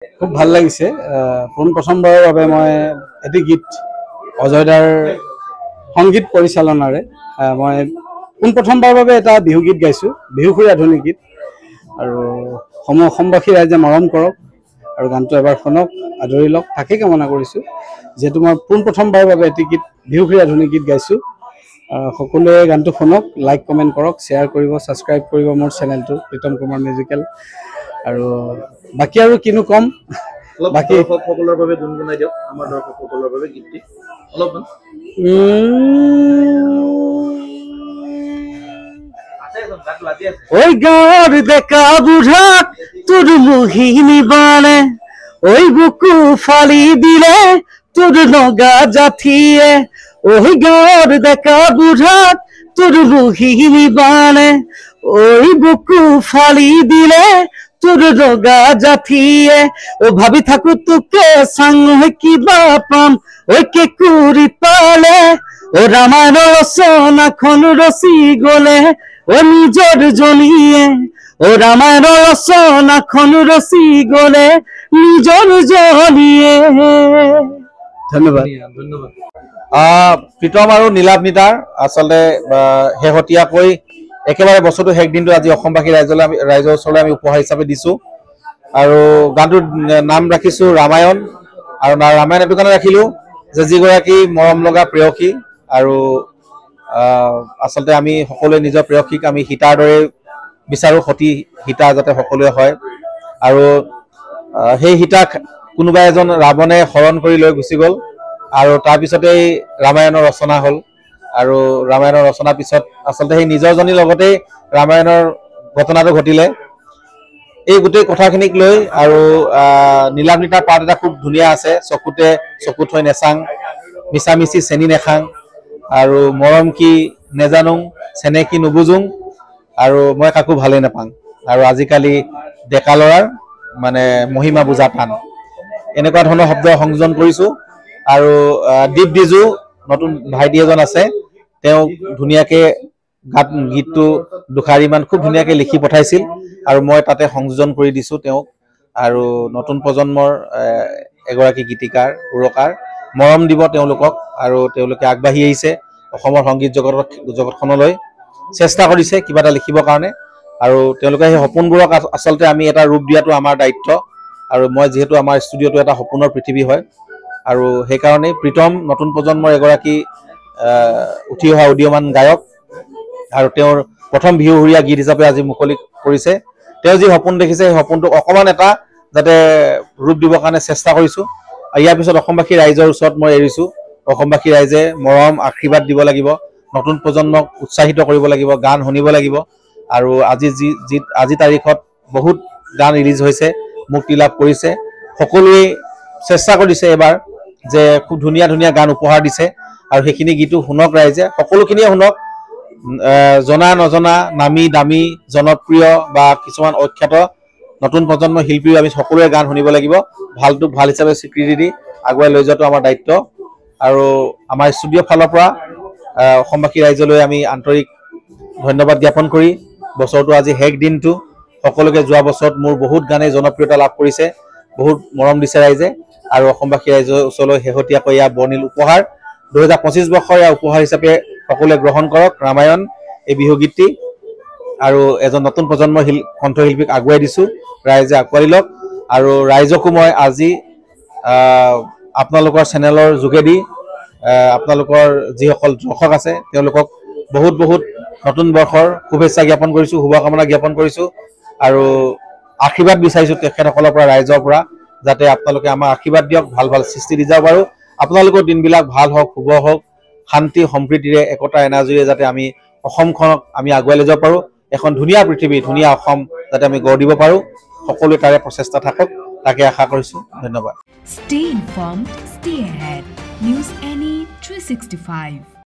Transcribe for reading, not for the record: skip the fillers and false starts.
খুব ভাল লাগিছে পোনপ্ৰথমবাৰৰ বাবে মই এটি গীত অজয়দাৰ সংগীত পৰিচালনাৰে মই পোনপ্ৰথমবাৰৰ বাবে এটা বিহু গীত গাইছোঁ বিহুসুৰী আধুনিক গীত আৰু অসমবাসী ৰাইজে মৰম কৰক আৰু গানটো এবাৰ শুনক আদৰি লওক তাকে কামনা কৰিছোঁ যিহেতু মই পোনপ্ৰথমবাৰৰ বাবে এটি গীত বিহুসুৰী আধুনিক গীত গাইছোঁ সকলোৱে গানটো শুনক লাইক কমেণ্ট কৰক শ্বেয়াৰ কৰিব ছাবস্ক্ৰাইব কৰিব মোৰ চেনেলটো প্ৰীতম কুমাৰ মিউজিকেল আৰু বাকি আৰু কিনো কম বাকি সকলৰ বাবে গুণগুণাই দিয়ক আমাৰ দৰ্শকসকলৰ বাবে গীতটি অলপমান ওই গাঁৱৰ ডেকা বুঢ়াক তোৰ মোহিনী বানে ওই বুকু ফালি দিলে তোৰ নগা জাঠিয়ে ওই গাঁৱৰ ডেকা বুঢ়াক তোৰ মোহিনী বানে ওই বুকু ফালি দিলে তোৰ নগা জাঠিয়ে ও ভাবি থাকো তোকে চাং কিবা পাম ওই কেঁকুৰি পালে ও ৰামায়ণৰ ৰচনাখন ৰচি গলে ও নিজৰ জনীয়ে ও ৰামায়ণৰ ৰচনাখন ৰচি গলে নিজৰ জনীয়ে ধন্যবাদ ধন্যবাদ প্ৰীতম আৰু নীলাভনীতাৰ আচলতে শেহতীয়াকৈ একেবাৰে বছৰটো শেষ দিনটো আজি অসমবাসী ৰাইজৰ ওচৰলৈ আমি উপহাৰ হিচাপে দিছোঁ আৰু গানটোৰ নাম ৰাখিছোঁ ৰামায়ণ আৰু ৰামায়ণ এইটো কাৰণে ৰাখিলোঁ যে যিগৰাকী মৰম লগা প্ৰেয়সী আৰু আচলতে আমি সকলোৱে নিজৰ প্ৰেয়সীক আমি সীতাৰ দৰে বিচাৰোঁ সতী সীতা যাতে সকলোৱে হয় আৰু সেই সীতাক কোনোবা এজন ৰাৱণে হৰণ কৰি লৈ গুচি গ'ল আৰু তাৰপিছতেই ৰামায়ণৰ ৰচনা হ'ল আৰু ৰামায়ণৰ ৰচনাৰ পিছত আচলতে সেই নিজৰজনীৰ লগতেই ৰামায়ণৰ ঘটনাটো ঘটিলে এই গোটেই কথাখিনিক লৈ আৰু নীলাভনীতাৰ পাৰ্ট এটা খুব ধুনীয়া আছে চকু থৈ নেচাং মিছামিচি চেনি নেখাং আৰু মৰম কি নেজানুং চেনে কি নুবুজুং আৰু মই কাকো ভালেই নাপাং আৰু আজিকালি ডেকা ল'ৰাৰ মানে মহিমা বুজা টান এনেকুৱা ধৰণৰ শব্দ সংযোজন কৰিছোঁ আৰু দীপ ডিজু নতুন ভাইটি এজন আছে তেওঁ ধুনীয়াকৈ গীতটো দুষাৰিমান খুব ধুনীয়াকৈ লিখি পঠাইছিল আৰু মই তাতে সংযোজন কৰি দিছোঁ তেওঁক আৰু নতুন প্ৰজন্মৰ এগৰাকী গীতিকাৰ সুৰকাৰ মৰম দিব তেওঁলোকক আৰু তেওঁলোকে আগবাঢ়ি আহিছে অসমৰ সংগীত জগতখনলৈ চেষ্টা কৰিছে কিবা এটা লিখিবৰ কাৰণে আৰু তেওঁলোকে সেই সপোনবোৰক আচলতে আমি এটা ৰূপ দিয়াটো আমাৰ দায়িত্ব আৰু মই যিহেতু আমাৰ ষ্টুডিঅ'টো এটা সপোনৰ পৃথিৱী হয় আৰু সেইকাৰণেই প্ৰীতম নতুন প্ৰজন্মৰ এগৰাকী উঠি অহা উদীয়মান গায়ক আৰু তেওঁৰ প্ৰথম বিহুসুৰীয়া গীত হিচাপে আজি মুকলি কৰিছে তেওঁ যি সপোন দেখিছে সেই সপোনটোক অকণমান এটা যাতে ৰূপ দিবৰ কাৰণে চেষ্টা কৰিছোঁ ইয়াৰ পিছত অসমবাসী ৰাইজৰ ওচৰত মই এৰিছোঁ অসমবাসী ৰাইজে মৰম আশীৰ্বাদ দিব লাগিব নতুন প্ৰজন্মক উৎসাহিত কৰিব লাগিব গান শুনিব লাগিব আৰু আজি তাৰিখত বহুত গান ৰিলিজ হৈছে মুক্তি লাভ কৰিছে সকলোৱে চেষ্টা কৰিছে এবাৰ যে খুব ধুনীয়া ধুনীয়া গান উপহাৰ দিছে আৰু সেইখিনি গীতো শুনক ৰাইজে সকলোখিনিয়ে শুনক জনা নজনা নামী দামী জনপ্ৰিয় বা কিছুমান অখ্যাত নতুন প্ৰজন্মৰ শিল্পীও আমি সকলোৱে গান শুনিব লাগিব ভালটোক ভাল হিচাপে স্বীকৃতি দি আগুৱাই লৈ যোৱাটো আমাৰ দায়িত্ব আৰু আমাৰ ষ্টুডিঅ'ৰ ফালৰ পৰা অসমবাসী ৰাইজলৈ আমি আন্তৰিক ধন্যবাদ জ্ঞাপন কৰি বছৰটো আজি শেষ দিনটো সকলোকে যোৱা বছৰত মোৰ বহুত গানেই জনপ্ৰিয়তা লাভ কৰিছে বহুত মৰম দিছে ৰাইজে আৰু অসমবাসী ৰাইজৰ ওচৰলৈ শেহতীয়াকৈ ইয়াৰ বৰ্ণিল উপহাৰ 2025 বৰ্ষৰ ইয়াৰ উপহাৰ হিচাপে সকলোৱে গ্ৰহণ কৰক ৰামায়ণ এই বিহু গীতটি আৰু এজন নতুন প্ৰজন্মৰ কণ্ঠশিল্পীক আগুৱাই দিছোঁ ৰাইজে আঁকোৱালি লওক আৰু ৰাইজকো মই আজি আপোনালোকৰ চেনেলৰ যোগেদি আপোনালোকৰ যিসকল দৰ্শক আছে তেওঁলোকক বহুত বহুত নতুন বৰ্ষৰ শুভেচ্ছা জ্ঞাপন কৰিছোঁ শুভকামনা জ্ঞাপন কৰিছোঁ আৰু আশীৰ্বাদ বিচাৰিছোঁ তেখেতসকলৰ পৰা ৰাইজৰ পৰা যাতে আপোনালোকে আমাৰ আশীৰ্বাদ দিয়ক ভাল ভাল সৃষ্টি দি যাব পাৰোঁ আপোনালোকৰ দিনবিলাক ভাল হওক শুভ হওক শান্তি সম্প্ৰীতিৰে একতা এনাজৰীৰে যাতে আমি অসমখনক আমি আগুৱাই লৈ যাব পাৰোঁ এখন ধুনীয়া পৃথিৱী ধুনীয়া অসম যাতে আমি গঢ় দিব পাৰোঁ সকলোৱে তাৰে প্ৰচেষ্টা থাকক তাকে আশা কৰিছোঁ ধন্যবাদ Stay informed, stay ahead. News Any 365